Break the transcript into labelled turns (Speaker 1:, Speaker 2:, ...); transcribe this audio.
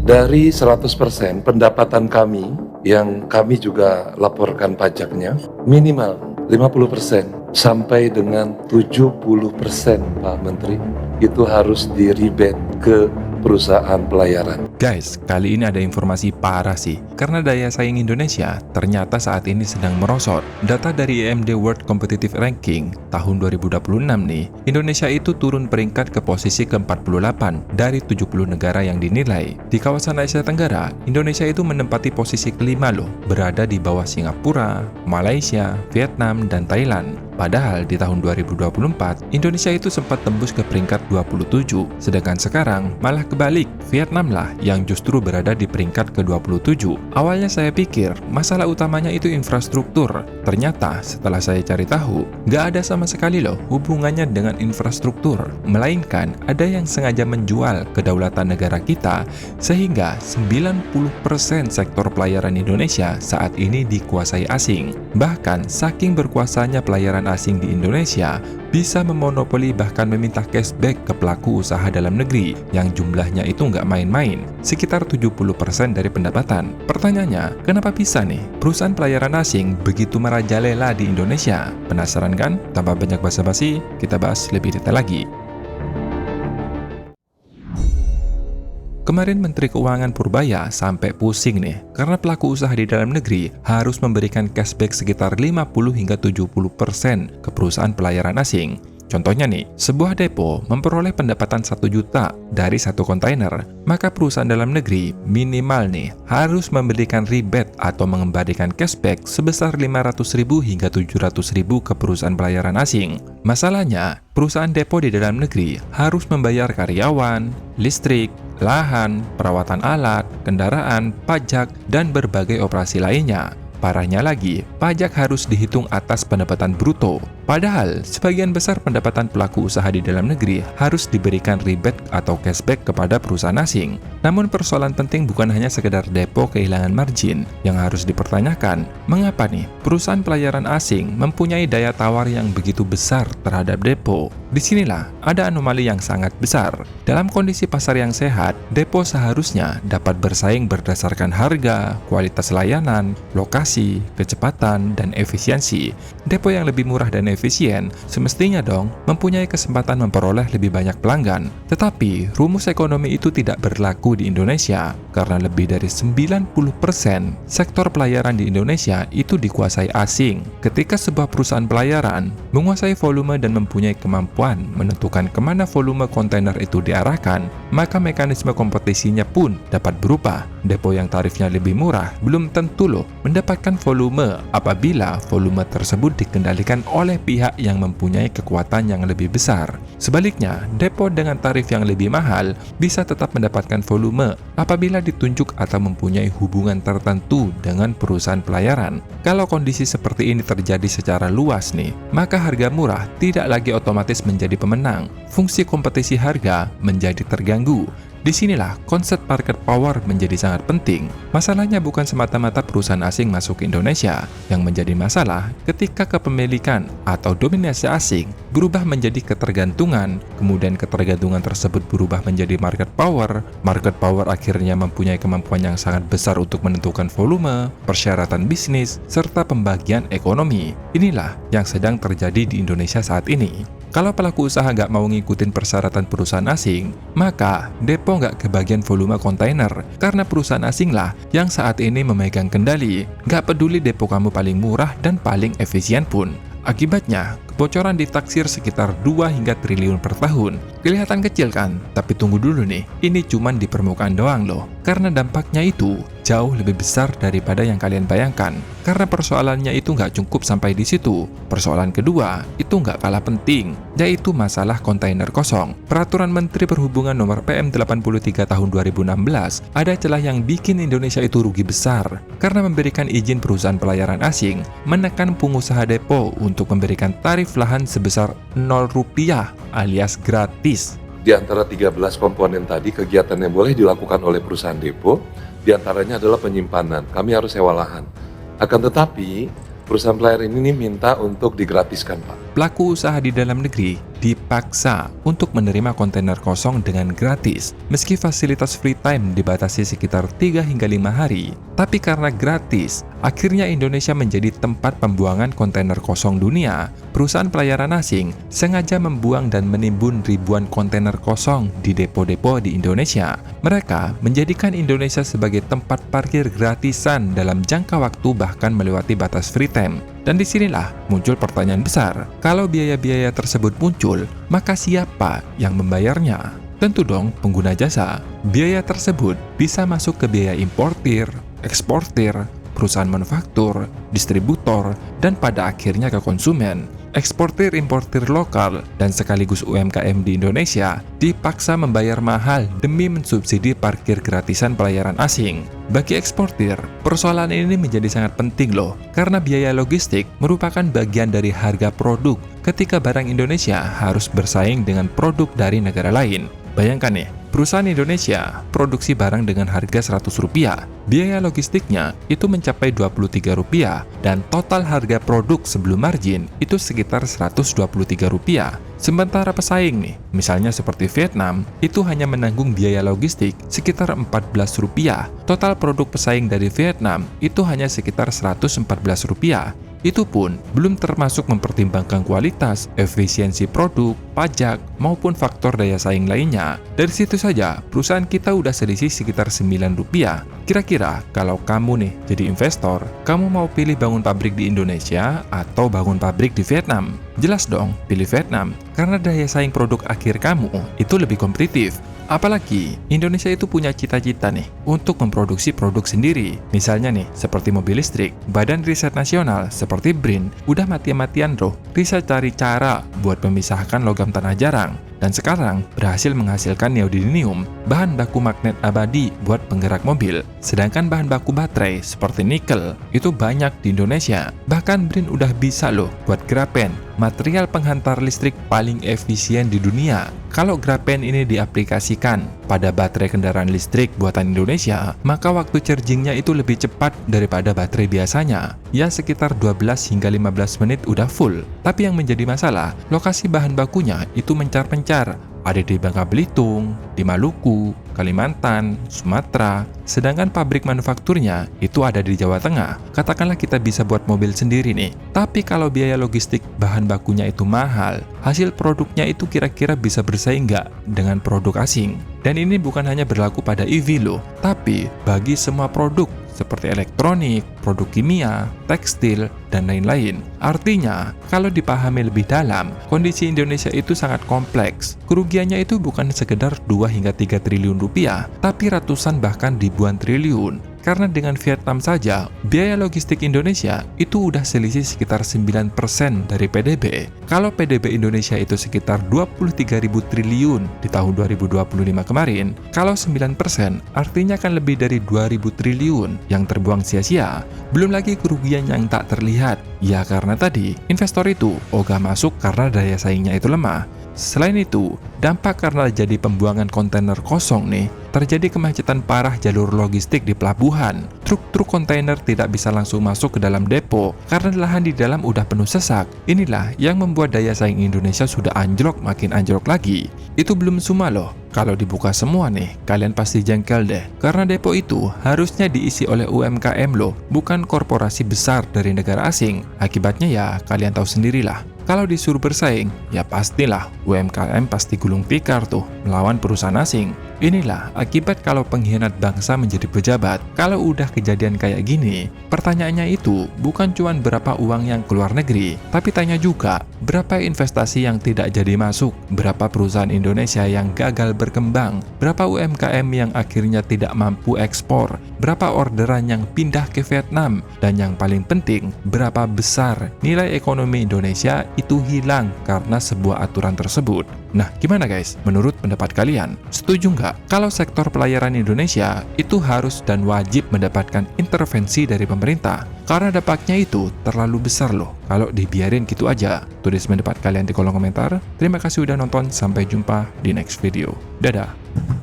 Speaker 1: Dari 100% pendapatan kami yang kami juga laporkan pajaknya, minimal 50% sampai dengan 70% Pak Menteri itu harus di rebate ke perusahaan pelayaran.
Speaker 2: Guys, kali ini ada informasi parah sih, karena daya saing Indonesia ternyata saat ini sedang merosot. Data dari IMD World Competitive Ranking tahun 2026 nih, Indonesia itu turun peringkat ke posisi ke-48 dari 70 negara yang dinilai. Di kawasan Asia Tenggara, Indonesia itu menempati posisi kelima loh, berada di bawah Singapura, Malaysia, Vietnam, dan Thailand. Padahal di tahun 2024, Indonesia itu sempat tembus ke peringkat 27, sedangkan sekarang malah kebalik, Vietnam lah yang justru berada di peringkat ke-27. Awalnya saya pikir masalah utamanya itu infrastruktur. Ternyata setelah saya cari tahu, nggak ada sama sekali loh hubungannya dengan infrastruktur, melainkan ada yang sengaja menjual kedaulatan negara kita sehingga 90% sektor pelayaran Indonesia saat ini dikuasai asing. Bahkan saking berkuasanya pelayaran asing di Indonesia, bisa memonopoli bahkan meminta cashback ke pelaku usaha dalam negeri yang jumlahnya itu nggak main-main, sekitar 70% dari pendapatan. Pertanyaannya, kenapa bisa nih perusahaan pelayaran asing begitu merajalela di Indonesia? Penasaran kan? Tanpa banyak basa-basi, kita bahas lebih detail lagi. Kemarin Menteri Keuangan Purbaya sampai pusing nih, karena pelaku usaha di dalam negeri harus memberikan cashback sekitar 50 hingga 70% ke perusahaan pelayaran asing. Contohnya nih, sebuah depo memperoleh pendapatan 1 juta dari satu kontainer, maka perusahaan dalam negeri minimal nih harus memberikan rebate atau mengembalikan cashback sebesar 500.000 hingga 700.000 ke perusahaan pelayaran asing. Masalahnya, perusahaan depo di dalam negeri harus membayar karyawan, listrik, lahan, perawatan alat, kendaraan, pajak, dan berbagai operasi lainnya. Parahnya lagi, pajak harus dihitung atas pendapatan bruto. Padahal, sebagian besar pendapatan pelaku usaha di dalam negeri harus diberikan rebate atau cashback kepada perusahaan asing. Namun persoalan penting bukan hanya sekedar depo kehilangan margin. Yang harus dipertanyakan, mengapa nih perusahaan pelayaran asing mempunyai daya tawar yang begitu besar terhadap depo? Disinilah ada anomali yang sangat besar. Dalam kondisi pasar yang sehat, depo seharusnya dapat bersaing berdasarkan harga, kualitas layanan, lokasi, kecepatan, dan efisiensi. Depo yang lebih murah dan efisien semestinya dong mempunyai kesempatan memperoleh lebih banyak pelanggan. Tetapi rumus ekonomi itu tidak berlaku di Indonesia karena lebih dari 90% sektor pelayaran di Indonesia itu dikuasai asing. Ketika sebuah perusahaan pelayaran menguasai volume dan mempunyai kemampuan menentukan kemana volume kontainer itu diarahkan, maka mekanisme kompetisinya pun dapat berubah. Depo yang tarifnya lebih murah belum tentu loh mendapatkan volume apabila volume tersebut dikendalikan oleh pihak yang mempunyai kekuatan yang lebih besar. Sebaliknya, depo dengan tarif yang lebih mahal bisa tetap mendapatkan volume apabila ditunjuk atau mempunyai hubungan tertentu dengan perusahaan pelayaran. Kalau kondisi seperti ini terjadi secara luas nih, maka harga murah tidak lagi otomatis menjadi pemenang. Fungsi kompetisi harga menjadi terganggu. Disinilah konsep market power menjadi sangat penting. Masalahnya bukan semata-mata perusahaan asing masuk ke Indonesia. Yang menjadi masalah ketika kepemilikan atau dominasi asing berubah menjadi ketergantungan, kemudian ketergantungan tersebut berubah menjadi market power akhirnya mempunyai kemampuan yang sangat besar untuk menentukan volume, persyaratan bisnis, serta pembagian ekonomi. Inilah yang sedang terjadi di Indonesia saat ini. Kalau pelaku usaha nggak mau ngikutin persyaratan perusahaan asing, maka depo nggak kebagian volume kontainer karena perusahaan asing lah yang saat ini memegang kendali. Nggak peduli depo kamu paling murah dan paling efisien pun. Akibatnya, kebocoran ditaksir sekitar 2 hingga triliun per tahun. Kelihatan kecil kan? Tapi tunggu dulu nih, ini cuman di permukaan doang loh. Karena dampaknya itu jauh lebih besar daripada yang kalian bayangkan. Karena persoalannya itu nggak cukup sampai di situ. Persoalan kedua, itu nggak kalah penting, yaitu masalah kontainer kosong. Peraturan Menteri Perhubungan Nomor PM 83 Tahun 2016 ada celah yang bikin Indonesia itu rugi besar karena memberikan izin perusahaan pelayaran asing menekan pengusaha depo untuk memberikan tarif lahan sebesar 0 rupiah alias gratis.
Speaker 1: Di antara 13 komponen tadi, kegiatan yang boleh dilakukan oleh perusahaan depo, di antaranya adalah penyimpanan. Kami harus sewa lahan. Akan tetapi, perusahaan pelayaran ini minta untuk digratiskan, Pak.
Speaker 2: pelaku usaha di dalam negeri dipaksa untuk menerima kontainer kosong dengan gratis. Meski fasilitas free time dibatasi sekitar 3 hingga 5 hari, tapi karena gratis, akhirnya Indonesia menjadi tempat pembuangan kontainer kosong dunia. Perusahaan pelayaran asing sengaja membuang dan menimbun ribuan kontainer kosong di depo-depo di Indonesia. Mereka menjadikan Indonesia sebagai tempat parkir gratisan dalam jangka waktu bahkan melewati batas free time. Dan disinilah muncul pertanyaan besar, kalau biaya-biaya tersebut muncul, maka siapa yang membayarnya? Tentu dong pengguna jasa. Biaya tersebut bisa masuk ke biaya importir, eksportir, perusahaan manufaktur, distributor, dan pada akhirnya ke konsumen. Eksportir-importir lokal dan sekaligus UMKM di Indonesia dipaksa membayar mahal demi mensubsidi parkir gratisan pelayaran asing. Bagi eksportir, persoalan ini menjadi sangat penting loh, karena biaya logistik merupakan bagian dari harga produk ketika barang Indonesia harus bersaing dengan produk dari negara lain. Bayangkan nih, perusahaan Indonesia produksi barang dengan harga Rp100, biaya logistiknya itu mencapai Rp23, dan total harga produk sebelum margin itu sekitar Rp123. Sementara pesaing nih, misalnya seperti Vietnam, itu hanya menanggung biaya logistik sekitar Rp14. Total produk pesaing dari Vietnam itu hanya sekitar Rp114. Itu pun belum termasuk mempertimbangkan kualitas, efisiensi produk, pajak, maupun faktor daya saing lainnya. Dari situ saja, perusahaan kita udah selisih sekitar Rp9. Kira-kira kalau kamu nih jadi investor, kamu mau pilih bangun pabrik di Indonesia atau bangun pabrik di Vietnam? Jelas dong, pilih Vietnam, karena daya saing produk akhir kamu itu lebih kompetitif. Apalagi Indonesia itu punya cita-cita nih untuk memproduksi produk sendiri. Misalnya nih, seperti mobil listrik, Badan Riset Nasional seperti BRIN udah mati-matian loh riset cari cara buat memisahkan logam tanah jarang. Dan sekarang berhasil menghasilkan neodymium, bahan baku magnet abadi buat penggerak mobil. Sedangkan bahan baku baterai seperti nikel itu banyak di Indonesia. Bahkan BRIN udah bisa loh buat grafen, material penghantar listrik paling efisien di dunia. Kalau grafen ini diaplikasikan pada baterai kendaraan listrik buatan Indonesia, maka waktu chargingnya itu lebih cepat daripada baterai biasanya. Ya sekitar 12 hingga 15 menit udah full. Tapi yang menjadi masalah, lokasi bahan bakunya itu mencar-mencar. Ada di Bangka Belitung, di Maluku, Kalimantan, Sumatera, sedangkan pabrik manufakturnya itu ada di Jawa Tengah. Katakanlah kita bisa buat mobil sendiri nih, tapi kalau biaya logistik bahan bakunya itu mahal, hasil produknya itu kira-kira bisa bersaing nggak dengan produk asing? Dan ini bukan hanya berlaku pada EV loh, tapi bagi semua produk seperti elektronik, produk kimia, tekstil, dan lain-lain. Artinya, kalau dipahami lebih dalam, kondisi Indonesia itu sangat kompleks. Kerugiannya itu bukan sekedar 2 hingga 3 triliun rupiah, tapi ratusan bahkan ribuan triliun. Karena dengan Vietnam saja, biaya logistik Indonesia itu udah selisih sekitar 9% dari PDB. Kalau PDB Indonesia itu sekitar 23.000 triliun di tahun 2025 kemarin, kalau 9% artinya kan lebih dari 2.000 triliun yang terbuang sia-sia. Belum lagi kerugian yang tak terlihat. Ya karena tadi, investor itu ogah masuk karena daya saingnya itu lemah. Selain itu, dampak karena jadi pembuangan kontainer kosong nih, terjadi kemacetan parah jalur logistik di pelabuhan. Truk-truk kontainer tidak bisa langsung masuk ke dalam depo karena lahan di dalam udah penuh sesak. Inilah yang membuat daya saing Indonesia sudah anjlok makin anjlok lagi. Itu belum semua loh. Kalau dibuka semua nih, kalian pasti jengkel deh. Karena depo itu harusnya diisi oleh UMKM loh, bukan korporasi besar dari negara asing. Akibatnya ya kalian tahu sendirilah. Kalau disuruh bersaing, ya pastilah UMKM pasti gulung tikar tuh melawan perusahaan asing. Inilah akibat kalau pengkhianat bangsa menjadi pejabat. Kalau udah kejadian kayak gini, pertanyaannya itu bukan cuma berapa uang yang keluar negeri, tapi tanya juga berapa investasi yang tidak jadi masuk, berapa perusahaan Indonesia yang gagal berkembang, berapa UMKM yang akhirnya tidak mampu ekspor, berapa orderan yang pindah ke Vietnam, dan yang paling penting, berapa besar nilai ekonomi Indonesia itu hilang karena sebuah aturan tersebut. Nah, gimana guys? Menurut pendapat kalian, setuju nggak kalau sektor pelayaran Indonesia itu harus dan wajib mendapatkan intervensi dari pemerintah? Karena dampaknya itu terlalu besar loh kalau dibiarin gitu aja. Tulis pendapat kalian di kolom komentar. Terima kasih udah nonton, sampai jumpa di next video. Dadah!